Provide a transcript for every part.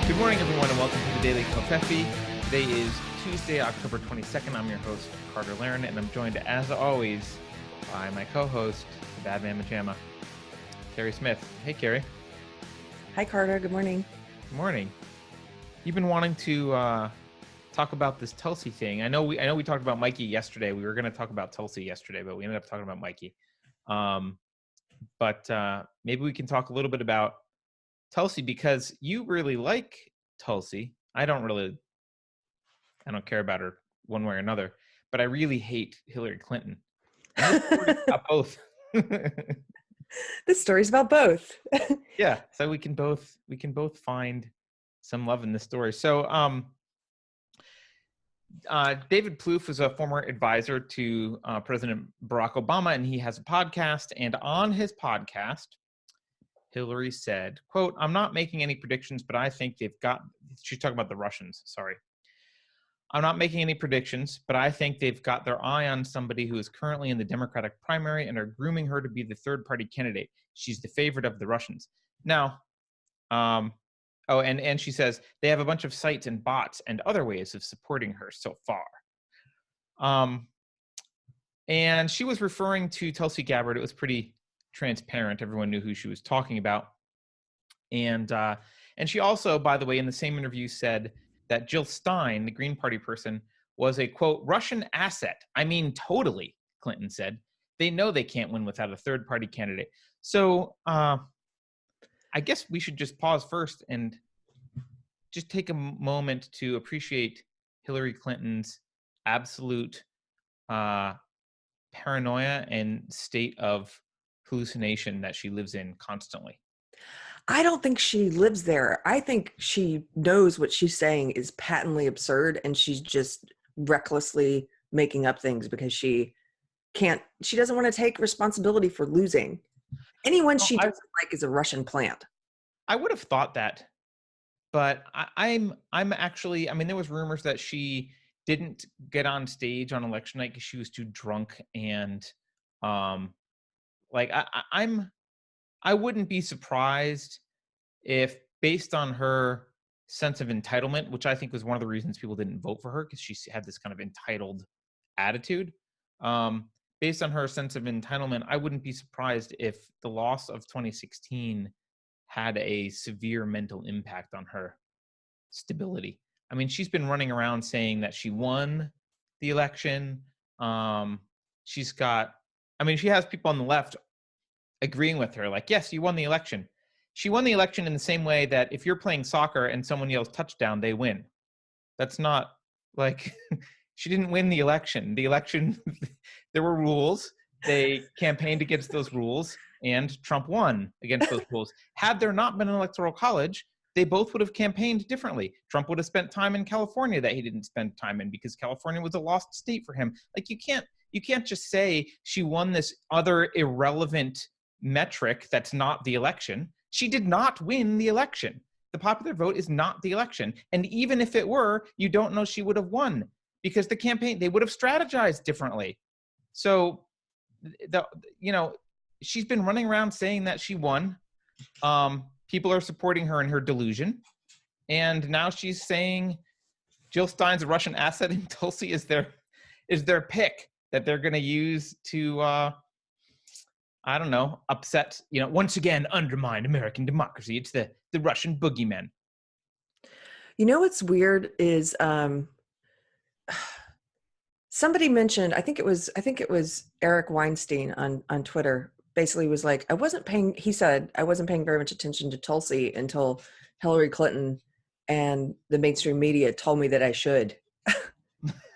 Good morning, everyone, and welcome to the Daily Kofefi. Today is Tuesday, October 22nd. I'm your host, Carter Laren, and I'm joined, as always, by my co-host, the Bad Man Majama, Keri Smith. Hey, Keri. Hi, Carter. Good morning. Good morning. You've been wanting to talk about this Tulsi thing. I know we talked about Mikey yesterday. We were going to talk about Tulsi yesterday, but we ended up talking about Mikey. But maybe we can talk a little bit about Tulsi, because you really like Tulsi. I don't care about her one way or another, but I really hate Hillary Clinton. And this story is about both. This story's about both. Yeah, so we can both find some love in this story. So David Plouffe is a former advisor to President Barack Obama, and he has a podcast. And on his podcast, Hillary said, quote, "I'm not making any predictions, but I think she's talking about the Russians, sorry. "I'm not making any predictions, but I think they've got their eye on somebody who is currently in the Democratic primary and are grooming her to be the third-party candidate. She's the favorite of the Russians." Now, and she says, they have a bunch of sites and bots and other ways of supporting her so far. And she was referring to Tulsi Gabbard. It was pretty transparent. Everyone knew who she was talking about. And she also, by the way, in the same interview said that Jill Stein, the Green Party person, was a, quote, Russian asset. I mean, totally, Clinton said. They know they can't win without a third-party candidate. So I guess we should just pause first and just take a moment to appreciate Hillary Clinton's absolute paranoia and state of hallucination that she lives in constantly. I don't think she lives there. I think she knows what she's saying is patently absurd, and she's just recklessly making up things because she doesn't want to take responsibility for losing. Anyone she doesn't like is a Russian plant. I would have thought that, but I'm actually, I mean, there was rumors that she didn't get on stage on election night because she was too drunk, and I wouldn't be surprised if, based on her sense of entitlement, which I think was one of the reasons people didn't vote for her, because she had this kind of entitled attitude. Based on her sense of entitlement, I wouldn't be surprised if the loss of 2016 had a severe mental impact on her stability. I mean, she's been running around saying that she won the election. She has people on the left agreeing with her, like, yes, you won the election. She won the election in the same way that if you're playing soccer and someone yells touchdown, they win. That's not like she didn't win the election. The election, there were rules. They campaigned against those rules, and Trump won against those rules. Had there not been an electoral college, they both would have campaigned differently. Trump would have spent time in California that he didn't spend time in because California was a lost state for him. Like, you can't just say she won this other irrelevant metric that's not the election. She did not win the election. The popular vote is not the election. And even if it were, you don't know she would have won, because the campaign, they would have strategized differently. So, she's been running around saying that she won. People are supporting her in her delusion. And now she's saying Jill Stein's a Russian asset and Tulsi is their pick that they're going to use to, upset, once again, undermine American democracy. It's the Russian boogeyman. You know what's weird is somebody mentioned, I think it was Eric Weinstein on Twitter, basically was like, he said, I wasn't paying very much attention to Tulsi until Hillary Clinton and the mainstream media told me that I should.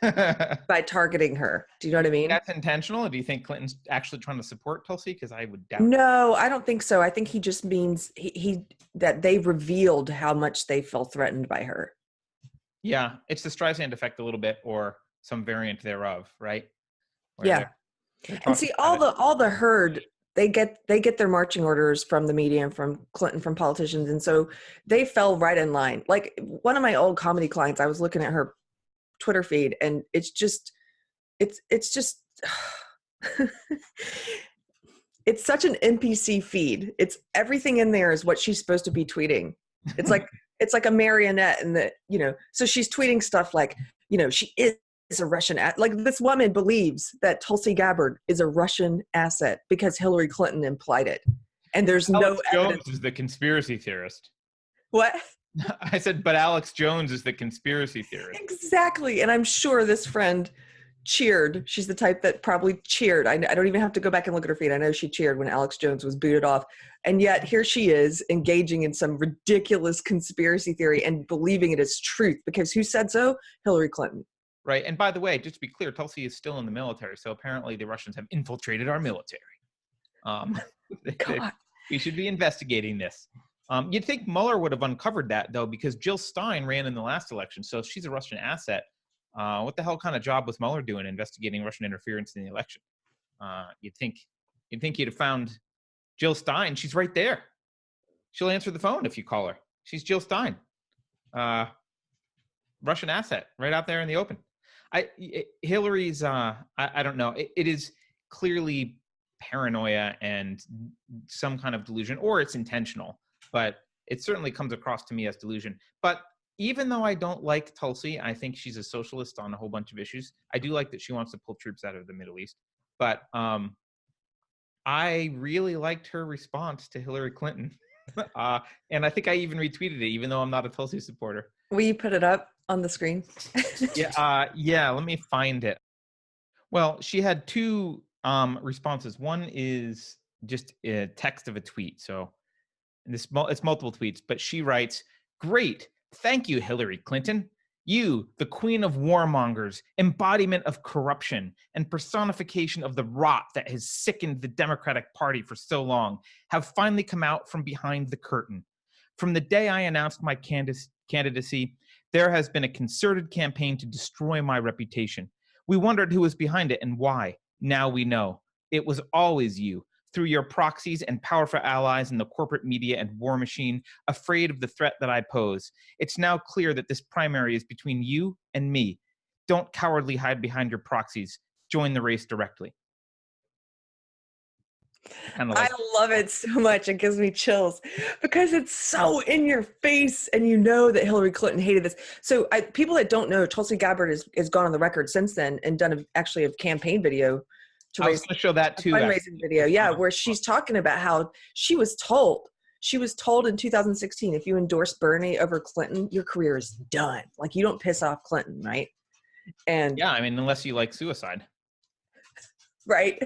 By targeting her. Do you know what I mean? That's intentional? Or do you think Clinton's actually trying to support Tulsi? Because I would doubt. No, I don't think so. I think he just means that they revealed how much they felt threatened by her. Yeah, it's the Streisand effect a little bit, or some variant thereof, right? Where they're and see, all the herd, they get their marching orders from the media and from Clinton, from politicians, and so they fell right in line. Like, one of my old comedy clients, I was looking at her Twitter feed, and it's just it's such an NPC feed. It's everything in there is what she's supposed to be tweeting. It's like it's like a marionette, and so she's tweeting stuff like, she is a Russian, like this woman believes that Tulsi Gabbard is a Russian asset because Hillary Clinton implied it. And there's no Alex evidence. Jones is the conspiracy theorist. What? I said, but Alex Jones is the conspiracy theorist. Exactly. And I'm sure this friend cheered. She's the type that probably cheered. I don't even have to go back and look at her feed. I know she cheered when Alex Jones was booted off. And yet here she is engaging in some ridiculous conspiracy theory and believing it is truth, because who said so? Hillary Clinton. Right. And by the way, just to be clear, Tulsi is still in the military. So apparently the Russians have infiltrated our military. God. We should be investigating this. You'd think Mueller would have uncovered that, though, because Jill Stein ran in the last election. So if she's a Russian asset, what the hell kind of job was Mueller doing investigating Russian interference in the election? You'd think you'd have found Jill Stein. She's right there. She'll answer the phone if you call her. She's Jill Stein. Russian asset right out there in the open. Hillary's, I don't know. It is clearly paranoia and some kind of delusion, or it's intentional, but it certainly comes across to me as delusion. But even though I don't like Tulsi, I think she's a socialist on a whole bunch of issues. I do like that she wants to pull troops out of the Middle East. But I really liked her response to Hillary Clinton. And I think I even retweeted it, even though I'm not a Tulsi supporter. Will you put it up on the screen? Yeah, let me find it. Well, she had two responses. One is just a text of a tweet. So it's multiple tweets, but she writes, "Great. Thank you, Hillary Clinton. You, the queen of warmongers, embodiment of corruption, and personification of the rot that has sickened the Democratic Party for so long, have finally come out from behind the curtain. From the day I announced my candidacy, there has been a concerted campaign to destroy my reputation. We wondered who was behind it and why. Now we know. It was always you, through your proxies and powerful allies in the corporate media and war machine, afraid of the threat that I pose. It's now clear that this primary is between you and me. Don't cowardly hide behind your proxies. Join the race directly." I love it so much. It gives me chills because it's so in your face, and you know that Hillary Clinton hated this. So people that don't know, Tulsi Gabbard has gone on the record since then and done actually a campaign video to I was going to show that too. Fundraising video, yeah, where she's talking about how she was told in 2016, if you endorse Bernie over Clinton, your career is done. Like, you don't piss off Clinton, right? And yeah, I mean, unless you like suicide. Right.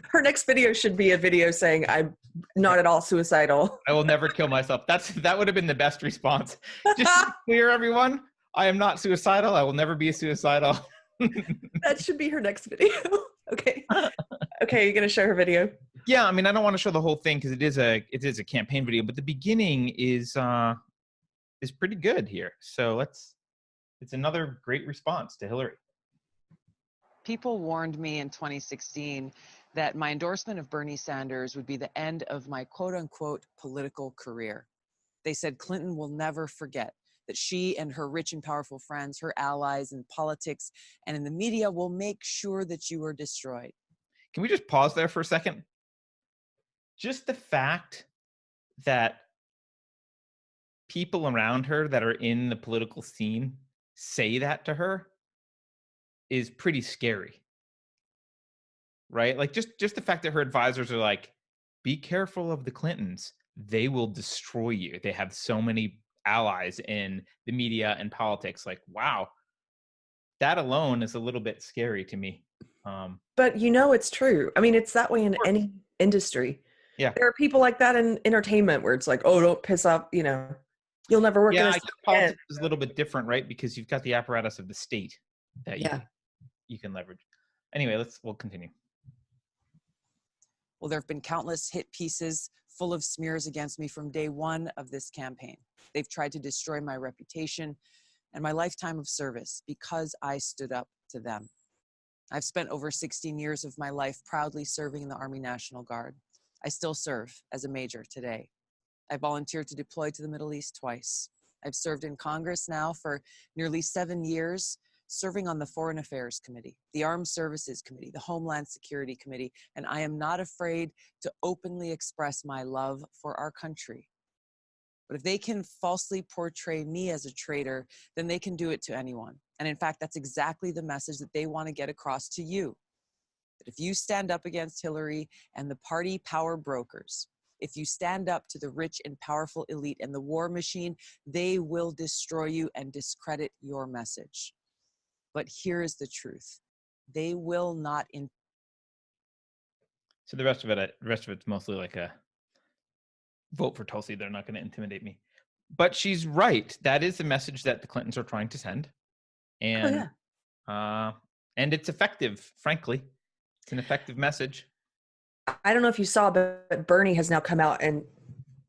Her next video should be a video saying, "I'm not at all suicidal. I will never kill myself." That would have been the best response. Just to be clear, everyone, I am not suicidal. I will never be suicidal. That should be her next video. Okay. Okay, you're gonna show her video? Yeah, I mean, I don't want to show the whole thing because it is a campaign video, but the beginning is pretty good here. So it's another great response to Hillary. People warned me in 2016 that my endorsement of Bernie Sanders would be the end of my quote unquote political career. They said Clinton will never forget that she and her rich and powerful friends, her allies in politics and in the media, will make sure that you are destroyed. Can we just pause there for a second? Just the fact that people around her that are in the political scene say that to her is pretty scary, right? Like just the fact that her advisors are like, "Be careful of the Clintons. They will destroy you. They have so many allies in the media and politics." Like, wow, that alone is a little bit scary to me. But it's true. I mean, it's that way in any industry. Yeah. There are people like that in entertainment where it's like, "Oh, don't piss off, you'll never work." Yeah, I guess politics is a little bit different, right? Because you've got the apparatus of the state that you can leverage. Anyway, we'll continue. Well, there have been countless hit pieces full of smears against me from day one of this campaign. They've tried to destroy my reputation and my lifetime of service because I stood up to them. I've spent over 16 years of my life proudly serving in the Army National Guard. I still serve as a major today. I volunteered to deploy to the Middle East twice. I've served in Congress now for nearly 7 years, serving on the Foreign Affairs Committee, the Armed Services Committee, the Homeland Security Committee, and I am not afraid to openly express my love for our country. But if they can falsely portray me as a traitor, then they can do it to anyone. And in fact, that's exactly the message that they want to get across to you. That if you stand up against Hillary and the party power brokers, if you stand up to the rich and powerful elite and the war machine, they will destroy you and discredit your message. But here is the truth. They will not. So the rest of it's mostly like a vote for Tulsi. They're not going to intimidate me. But she's right. That is the message that the Clintons are trying to send. And and it's effective, frankly. It's an effective message. I don't know if you saw, but Bernie has now come out and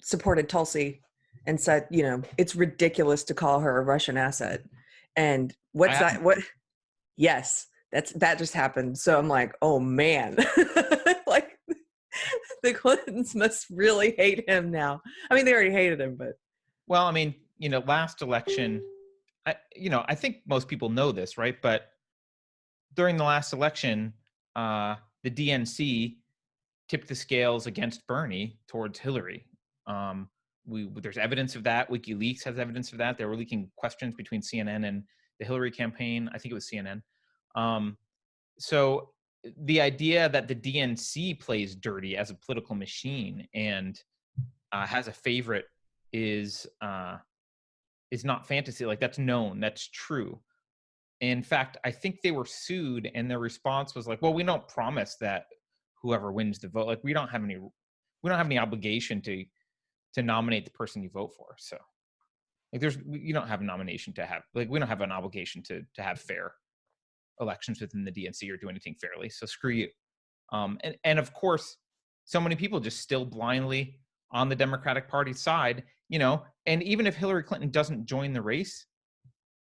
supported Tulsi and said, you know, it's ridiculous to call her a Russian asset. And what's that? What? Yes, that just happened. So I'm like, oh man, like the Clintons must really hate him now. I mean, they already hated him, but. Well, I mean, you know, last election, I think most people know this, right? But during the last election, the DNC tipped the scales against Bernie towards Hillary. There's evidence of that. WikiLeaks has evidence of that. They were leaking questions between CNN and the Hillary campaign. I think it was CNN. So the idea that the DNC plays dirty as a political machine and has a favorite is not fantasy. Like, that's known, that's true. In fact, I think they were sued, and their response was like, well, we don't promise that whoever wins the vote, like, we don't have any obligation to nominate the person you vote for. So like, you don't have a nomination to have, like, we don't have an obligation to have fair elections within the DNC or do anything fairly. So screw you. And of course, so many people just still blindly on the Democratic Party side, you know, and even if Hillary Clinton doesn't join the race,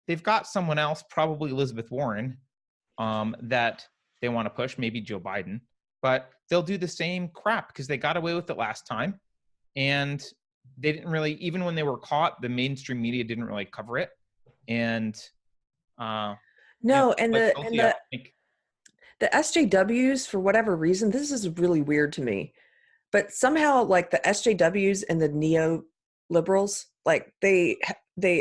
they've got someone else, probably Elizabeth Warren, that they want to push, maybe Joe Biden, but they'll do the same crap because they got away with it last time. And they didn't really, even when they were caught, the mainstream media didn't really cover it. And no, and the SJWs, for whatever reason, this is really weird to me, but somehow like the SJWs and the neoliberals, like they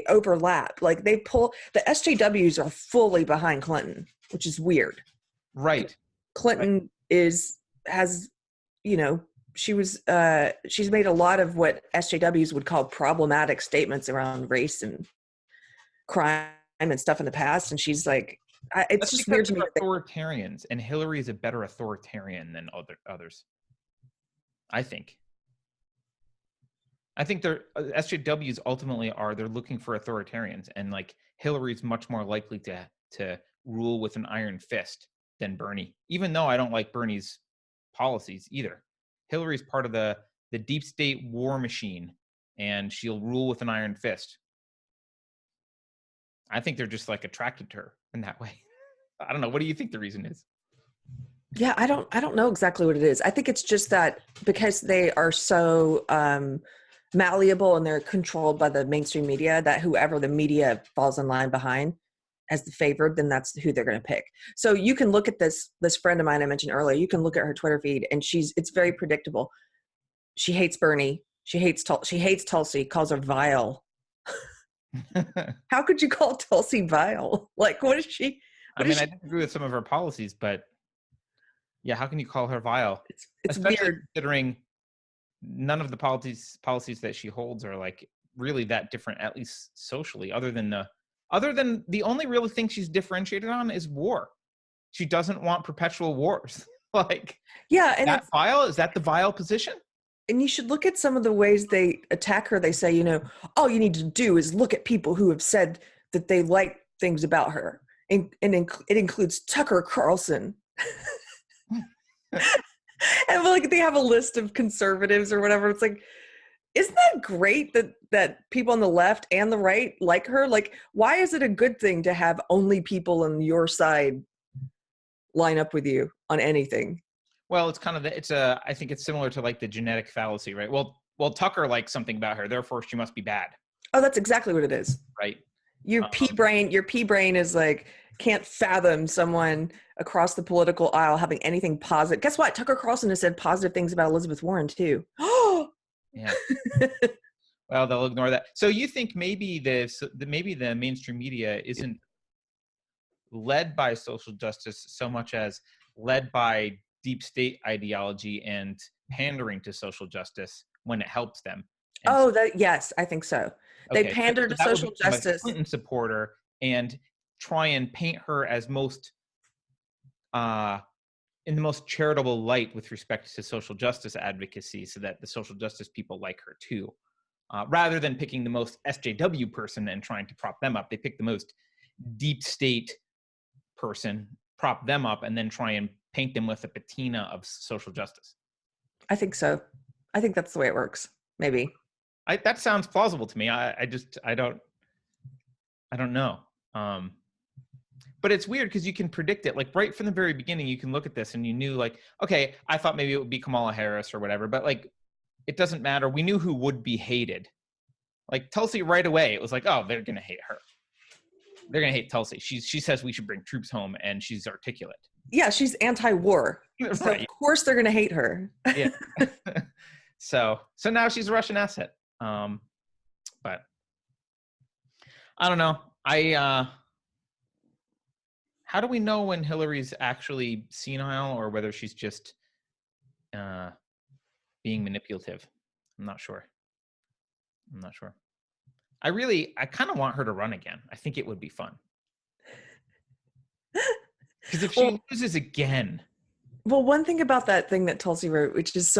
overlap. Like they pull, the SJWs are fully behind Clinton, which is weird. Right. Clinton has, you know, she's made a lot of what SJWs would call problematic statements around race and crime and stuff in the past. And she's like, it's just weird to me. Authoritarians, and Hillary is a better authoritarian than others. I think they're SJWs ultimately they're looking for authoritarians, and like Hillary's much more likely to rule with an iron fist than Bernie, even though I don't like Bernie's policies either. Hillary's part of the deep state war machine, and she'll rule with an iron fist. I think they're just like attracted to her in that way. I don't know. What do you think the reason is? Yeah, I don't know exactly what it is. I think it's just that because they are so malleable and they're controlled by the mainstream media, that whoever the media falls in line behind as the favored, then that's who they're going to pick. So you can look at this friend of mine I mentioned earlier. You can look at her Twitter feed, and it's very predictable. She hates Bernie. She hates Tulsi. Calls her vile. How could you call Tulsi vile? Like, what is she? I disagree with some of her policies, but yeah, how can you call her vile? It's especially weird, considering none of the policies that she holds are like really that different, at least socially, other than the only real thing she's differentiated on is war. She doesn't want perpetual wars. Like, yeah, and that vile, is that the vile position? And you should look at some of the ways they attack her. They say, you know, all you need to do is look at people who have said that they like things about her. And it includes Tucker Carlson. And like they have a list of conservatives or whatever. It's like, isn't that great that people on the left and the right like her? Like, why is it a good thing to have only people on your side line up with you on anything? Well, it's kind of I think it's similar to like the genetic fallacy, right? Well, Tucker likes something about her, therefore she must be bad. Oh, that's exactly what it is. Right. Your pea brain is like, can't fathom someone across the political aisle having anything positive. Guess what? Tucker Carlson has said positive things about Elizabeth Warren too. Yeah. Well, they'll ignore that. So you think maybe the mainstream media isn't led by social justice so much as led by deep state ideology and pandering to social justice when it helps them. And Oh, yes, I think so. They okay, pander to that would social become a justice. Clinton supporter and try and paint her as most in the most charitable light with respect to social justice advocacy, so that the social justice people like her too. Rather than picking the most SJW person and trying to prop them up, they pick the most deep state person, prop them up, and then try and paint them with a patina of social justice. I think so. I think that's the way it works. Maybe. That sounds plausible to me. I don't know. But it's weird because you can predict it. Like right from the very beginning, you can look at this and you knew like, okay, I thought maybe it would be Kamala Harris or whatever, but like, it doesn't matter. We knew who would be hated. Like Tulsi right away, it was like, oh, they're going to hate her. They're going to hate Tulsi. She says we should bring troops home, and she's articulate. Yeah, she's anti-war. So Right. of course they're going to hate her. Yeah. So now she's a Russian asset. But I don't know. How do we know when Hillary's actually senile or whether she's just being manipulative? I'm not sure. I kind of want her to run again. I think it would be fun. Because if she loses again. Well, one thing about that thing that Tulsi wrote, which is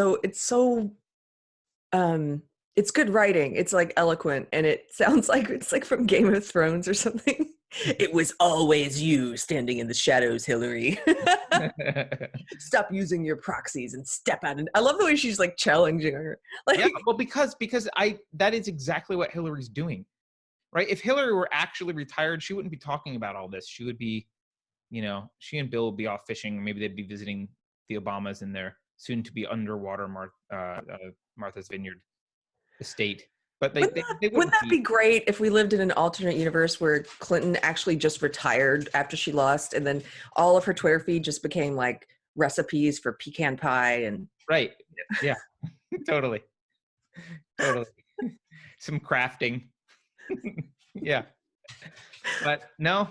it's good writing. It's like eloquent, and it sounds like it's like from Game of Thrones or something. It was always you standing in the shadows, Hillary. Stop using your proxies and step out. And I love the way she's like challenging her. Like, yeah, well, because that is exactly what Hillary's doing, right? If Hillary were actually retired, she wouldn't be talking about all this. She would be, she and Bill would be off fishing. Maybe they'd be visiting the Obamas in their soon-to-be underwater Martha's Vineyard estate. But wouldn't that be great if we lived in an alternate universe where Clinton actually just retired after she lost, and then all of her Twitter feed just became like recipes for pecan pie and right? Yeah, totally. Some crafting. Yeah, but no,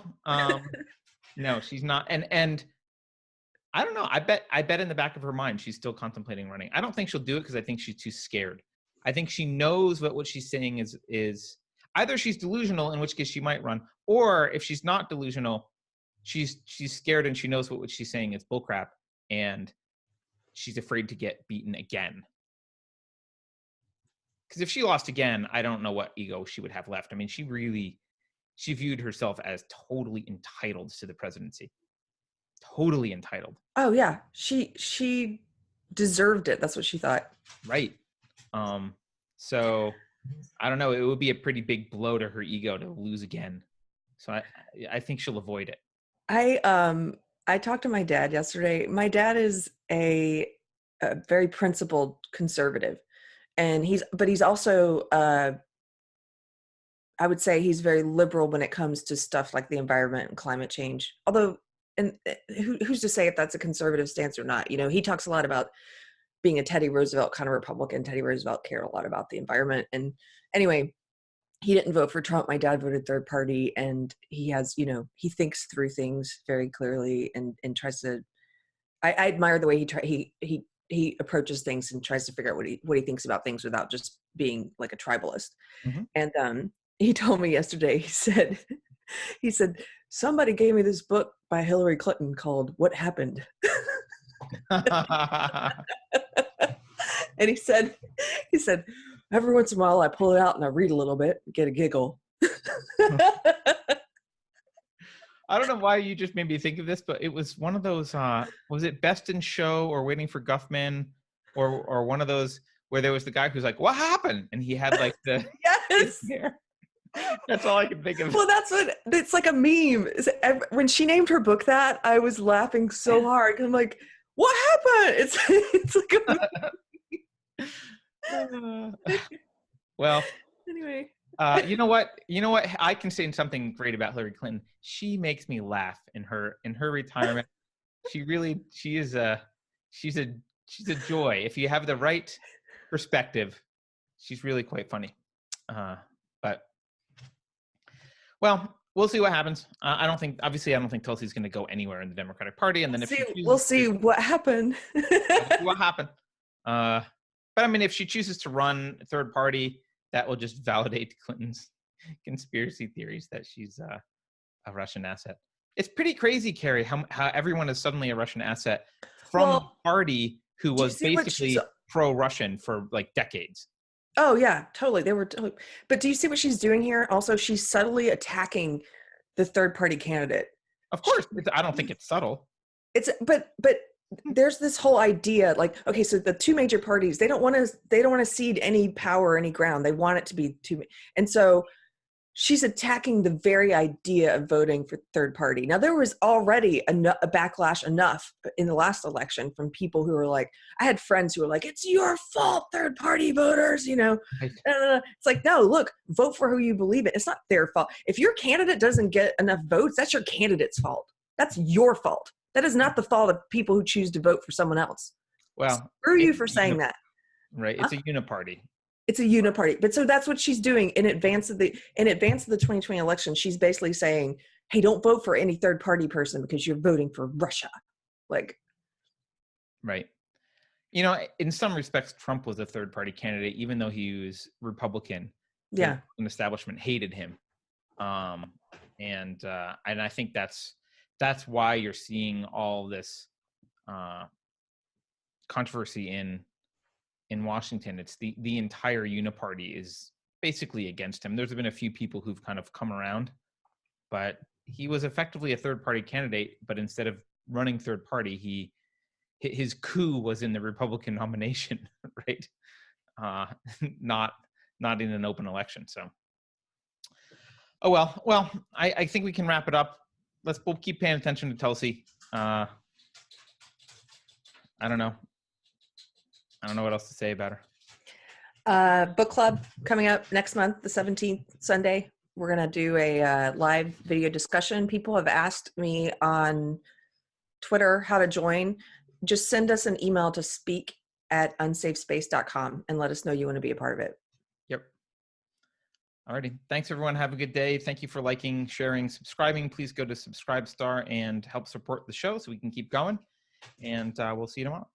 no, she's not. And I don't know. I bet in the back of her mind she's still contemplating running. I don't think she'll do it because I think she's too scared. I think she knows what she's saying is either she's delusional, in which case she might run, or if she's not delusional, she's scared and she knows what she's saying is bullcrap, and she's afraid to get beaten again. Because if she lost again, I don't know what ego she would have left. I mean, she viewed herself as totally entitled to the presidency. Totally entitled. Oh yeah, she deserved it. That's what she thought. Right. So I don't know. It would be a pretty big blow to her ego to lose again. So I think she'll avoid it. I talked to my dad yesterday. My dad is a very principled conservative, and he's also I would say he's very liberal when it comes to stuff like the environment and climate change. Although, and who's to say if that's a conservative stance or not? He talks a lot about being a Teddy Roosevelt kind of Republican. Teddy Roosevelt cared a lot about the environment. And anyway, he didn't vote for Trump. My dad voted third party, and he has, he thinks through things very clearly and tries to, I admire the way he approaches things and tries to figure out what he thinks about things without just being like a tribalist. Mm-hmm. And he told me yesterday, he said, somebody gave me this book by Hillary Clinton called What Happened? And he said, every once in a while I pull it out and I read a little bit, get a giggle. I don't know why you just made me think of this, but it was one of those, was it Best in Show or Waiting for Guffman or one of those where there was the guy who's like, what happened? And he had like the, yes. That's all I can think of. Well, it's like a meme. When she named her book that, I was laughing so hard. I'm like, what happened? It's like well, anyway. You know what? I can say something great about Hillary Clinton. She makes me laugh in her retirement. She's a joy. If you have the right perspective, she's really quite funny. But well, we'll see what happens. I don't think Tulsi's going to go anywhere in the Democratic Party. And then if she chooses we'll see what happened. we'll see what happened. But I mean, if she chooses to run third party, that will just validate Clinton's conspiracy theories that she's a Russian asset. It's pretty crazy, Keri, how everyone is suddenly a Russian asset from a party who was basically pro-Russian for like decades. Oh yeah, totally. They were totally. But do you see what she's doing here? Also, she's subtly attacking the third party candidate. Of course, I don't think it's subtle. But there's this whole idea, like, okay, so the two major parties, they don't want to cede any power, any ground. They want it to be and so she's attacking the very idea of voting for third party. Now, there was already a backlash enough in the last election from people who were like, I had friends who were like, it's your fault, third party voters, you know. It's like, no, look, vote for who you believe in. It's not their fault. If your candidate doesn't get enough votes, that's your candidate's fault. That's your fault. That is not the fault of people who choose to vote for someone else. Well, screw you for saying that. Right. It's a uniparty. It's a uniparty. But so that's what she's doing in advance of the 2020 election. She's basically saying, hey, don't vote for any third party person because you're voting for Russia. Like, right. You know, in some respects, Trump was a third party candidate, even though he was Republican. Yeah. An establishment hated him. And I think that's why you're seeing all this controversy in Washington. It's the entire uniparty is basically against him. There's been a few people who've kind of come around, but he was effectively a third party candidate. But instead of running third party, his coup was in the Republican nomination, right? Not in an open election. So, oh well. I think we can wrap it up. We'll keep paying attention to Tulsi. I don't know what else to say about her. Book club coming up next month, the 17th, Sunday. We're going to do a live video discussion. People have asked me on Twitter how to join. Just send us an email to speak@unsafespace.com and let us know you want to be a part of it. Yep. Alrighty. Thanks, everyone. Have a good day. Thank you for liking, sharing, subscribing. Please go to Subscribestar and help support the show so we can keep going. And we'll see you tomorrow.